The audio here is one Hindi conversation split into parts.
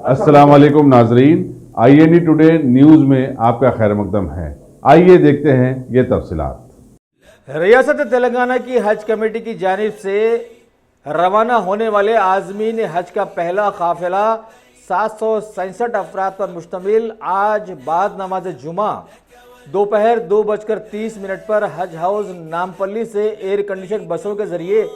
अस्सलाम वालेकुम नाजरीन, INE टुडे न्यूज़ में आपका खैर मकदम है। आइए देखते हैं ये तफसीलात। रियासत तेलंगाना की हज कमेटी की जानिब से रवाना होने वाले आज़मीन हज का पहला काफिला 767 अफराद पर मुश्तमिल आज बाद नमाज जुमा दोपहर 2:30 पर हज हाउस नामपल्ली से एयर कंडीशन बसों के जरिए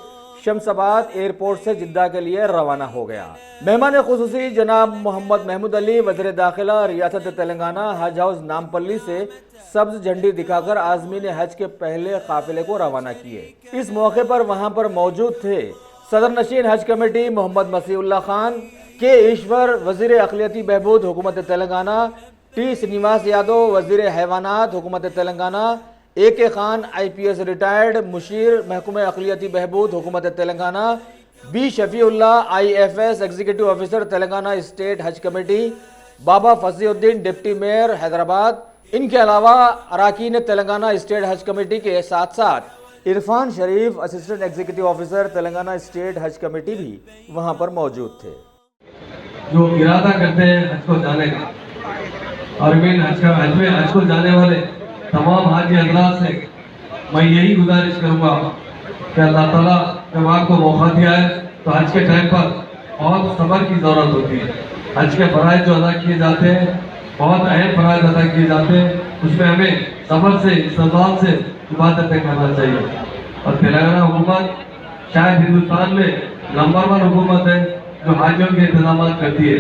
शमशाबाद एयरपोर्ट से जिद्दा के लिए रवाना हो गया। मेहमान खुसूसी जनाब मोहम्मद महमूद अली वज़ीर दाखिला रियासत तेलंगाना हज हाउस नामपल्ली से सब्ज झंडी दिखाकर आज़मीन हज के पहले काफिले को रवाना किए। इस मौके पर वहां पर मौजूद थे सदर नशीन हज कमेटी मोहम्मद मसीउल्लाह खान, के ईश्वर वज़ीर अक़लियती बहबूद हुकूमत तेलंगाना, टी श्रीनिवास यादव वज़ीर हैवानात हुकूमत Telangana, AK Khan IPS retired मुशीर महकूमा अक़लियती बहबूद हुकूमत Telangana, B Shafiullah IFS executive officer Telangana state Haj committee, Baba Fasiuddin deputy mayor Hyderabad. इनके अलावा अरकान तेलंगाना स्टेट हज कमेटी के साथ साथ Irfan Sharif assistant executive officer Telangana state Haj committee भी वहां पर मौजूद थे। जो इरादा करते हैं हज को जाने का और हज को जाने वाले तमाम हाजी हजरात से मैं यही गुजारिश करूंगा कि अल्लाह ताला जब आपको मौका दिया है तो हज के टाइम पर बहुत सब्र की ज़रूरत होती है। हज के फ़राइज़ जो अदा किए जाते हैं बहुत अहम फ़राइज़ अदा किए जाते हैं, उसमें हमें सब्र से इस्तेमाल से इबादतें करना चाहिए। और तेलंगाना हुकूमत शायद हिंदुस्तान में नंबर 1 हुकूमत है जो हाजियों के इंतजाम करती है।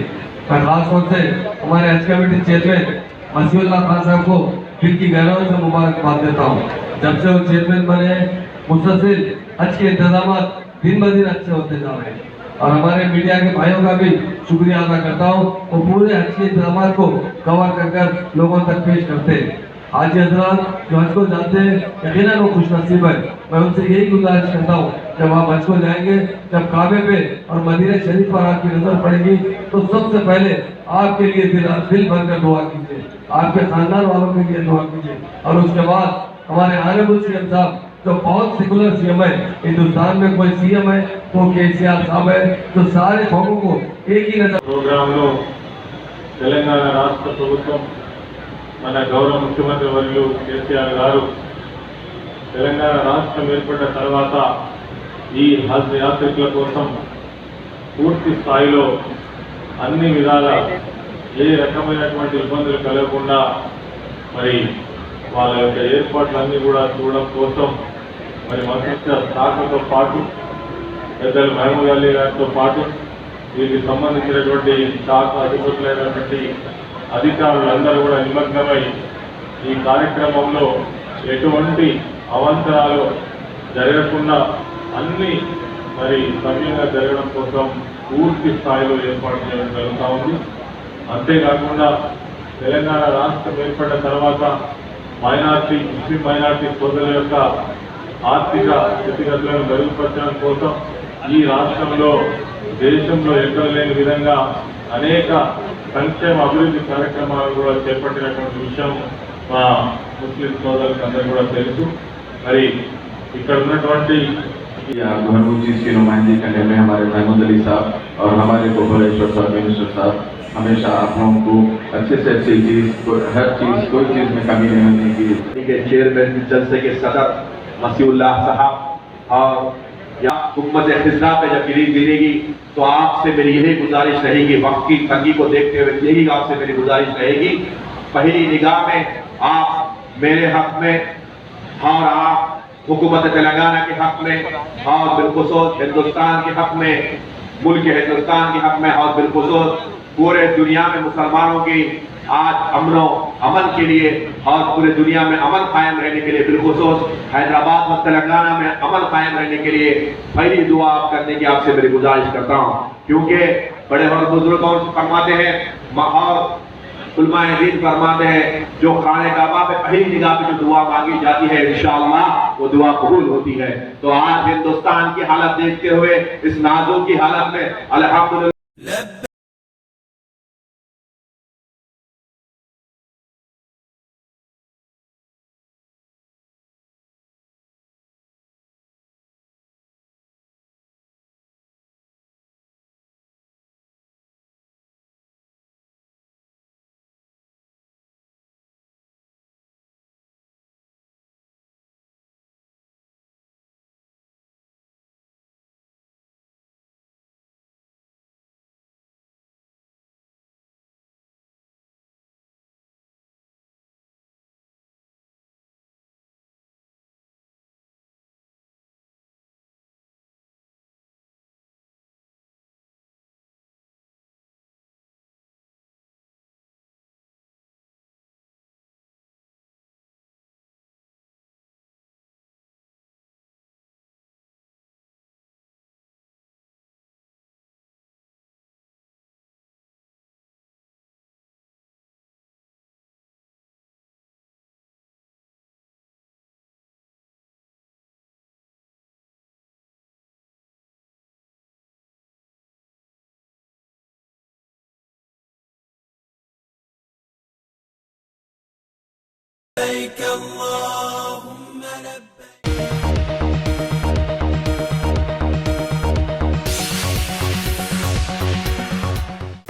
मैं खास तौर से हमारे हज कमेटी चेयरमैन मसीउल्लाह खान साहब को दिल की गहराई से मुबारकबाद देता हूँ। जब से वो चेयरमैन बने मुसलसिल हज के इंतजाम दिन ब दिन अच्छे होते जा रहे हैं और हमारे मीडिया के भाइयों का भी शुक्रिया अदा करता हूँ। वो पूरे हज के इंतजाम को कवर कर लोगों तक पेश करते हैं। हाजी हजरात जो हज को जाते हैं यकीनन वो खुश नसीब है। मैं उनसे यही गुजारिश करता हूँ जब आप हज को जाएंगे, जब काबे पे और मदीना शरीफ पर आपकी नजर पड़ेगी तो सबसे पहले आपके लिए दिल भरकर दुआ कीजिए, आपके खानदान वालों के लिए दुआ कीजिए। और उसके बाद हमारे ऑनरेबल CM साहब जो बहुत सेकुलर CM है, हिंदुस्तान में कोई CM है वो KCR साहब है, जो सारे कौमों को एक ही नजर प्रोग्राम तेलंगाण राष्ट्र प्रभुत्व मन गौरव मुख्यमंत्री वर्यु KCR गारू तेलंगाण राष्ट्रम ఏర్పడ్డ తర్వాత ఈ హజ్ యాత్రికుల కోసం పూర్తి స్థాయిలో అన్ని విధాల ఏ రకమైనటువంటి ఇబ్బందులు కలగకుండా మరి వాళ్ళ యొక్క ఏర్పాట్లన్నీ కూడా చూడడం కోసం మరి మంత్రిత్వ శాఖతో పాటు పెద్దలు మహమూద్ అలీ గారితో పాటు వీరికి సంబంధించినటువంటి శాఖ అధిపతులైనటువంటి అధికారులందరూ కూడా నిమగ్నమై ఈ కార్యక్రమంలో ఎటువంటి అవాంతరాలు జరగకుండా అన్ని మరి సవ్యంగా జరగడం కోసం పూర్తి స్థాయిలో ఏర్పాటు చేయడం జరుగుతూ ఉంది. అంతేకాకుండా తెలంగాణ రాష్ట్రం ఏర్పడిన తర్వాత ముస్లిం మైనార్టీ సోదరుల యొక్క ఆర్థిక స్థితిగతులను మెరుగుపరచడం కోసం ఈ రాష్ట్రంలో దేశంలో ఎక్కడ లేని విధంగా అనేక సంక్షేమ అభివృద్ధి కార్యక్రమాలు కూడా చేపట్టినటువంటి విషయం మా ముస్లిం సోదరులకు అందరూ కూడా తెలుసు. మరి ఇక్కడ ఉన్నటువంటి चीज की नुमाइंदगी करने में हमारे महमूद अली साहब और हमारे भुवनेश्वर साहब मिनिस्टर साहब हमेशा आप लोगों को अच्छे से अच्छी चीज हर चीज कोई चीज में कमी नहीं होने की। चेयरमैन जलसे के सदर मसीउल्लाह साहब और या हुकूमत खिजरा पे जब गिरी गिरेगी तो आपसे मेरी यही गुजारिश रहेगी, वक्त की तंगी को देखते हुए यही आपसे मेरी गुजारिश रहेगी, पहली निगाह में आप मेरे हक में और आप हुकूमत तेलंगाना के हक में और बिलखुसूस हिंदुस्तान के हक में, मुल्क हिंदुस्तान के हक में और बिलखुसूस पूरे दुनिया में मुसलमानों की आज अमन के लिए और पूरे दुनिया में अमन कायम रहने के लिए, बिलखुसूस हैदराबाद और तेलंगाना में अमन कायम रहने के लिए पहली दुआ आप करने की आपसे मेरी गुजारिश करता हूँ। क्योंकि बड़े और बुजुर्गों फरमाते हैं और उलमाए दीन फरमाते हैं जो खाने काबा पे पहली निगाह पे जो दुआ मांगी जाती है इंशाअल्लाह वो दुआ कबूल होती है। तो आज हिंदुस्तान की हालत देखते हुए इस नाजुक की हालत में अल्हम्दुलिल्लाह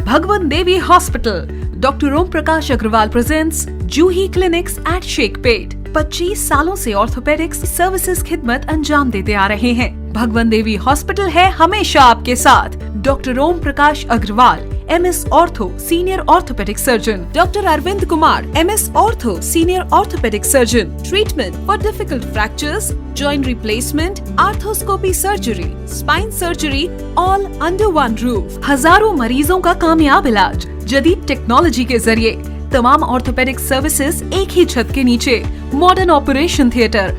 Bhagwan Devi Hospital, Dr. Om Prakash Agrawal presents Juhi Clinics at Sheikhpet। 25 सालों से ऑर्थोपेडिक्स सर्विसेज खिदमत अंजाम देते आ रहे हैं। भगवान देवी हॉस्पिटल है हमेशा आपके साथ। Doctor Om Prakash Agarwal, MS ortho senior orthopedic surgeon, doctor Arvind Kumar, MS ortho senior orthopedic surgeon. Treatment for difficult fractures, joint replacement, arthroscopy surgery, spine surgery, all under one roof. हजारों मरीजों का कामयाब इलाज जदीद टेक्नोलॉजी के जरिए। तमाम ऑर्थोपेडिक सर्विसेज एक ही छत के नीचे। Modern operation theatre,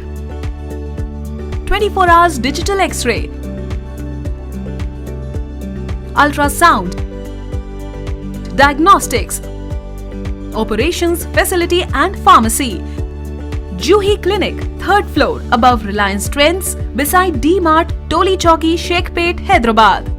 24 hours digital x ray, ultrasound, diagnostics, operations facility and pharmacy. Juhi Clinic, 3rd floor, above Reliance Trends, beside D-Mart, Toli Chowki, Sheikhpet, Hyderabad.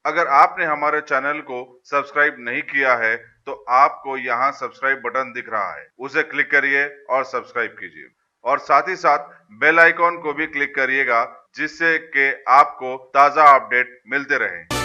अगर आपने हमारे चैनल को सब्सक्राइब नहीं किया है तो आपको यहाँ सब्सक्राइब बटन दिख रहा है, उसे क्लिक करिए और सब्सक्राइब कीजिए और साथ ही साथ बेल आइकॉन को भी क्लिक करिएगा जिससे कि आपको ताज़ा अपडेट मिलते रहें।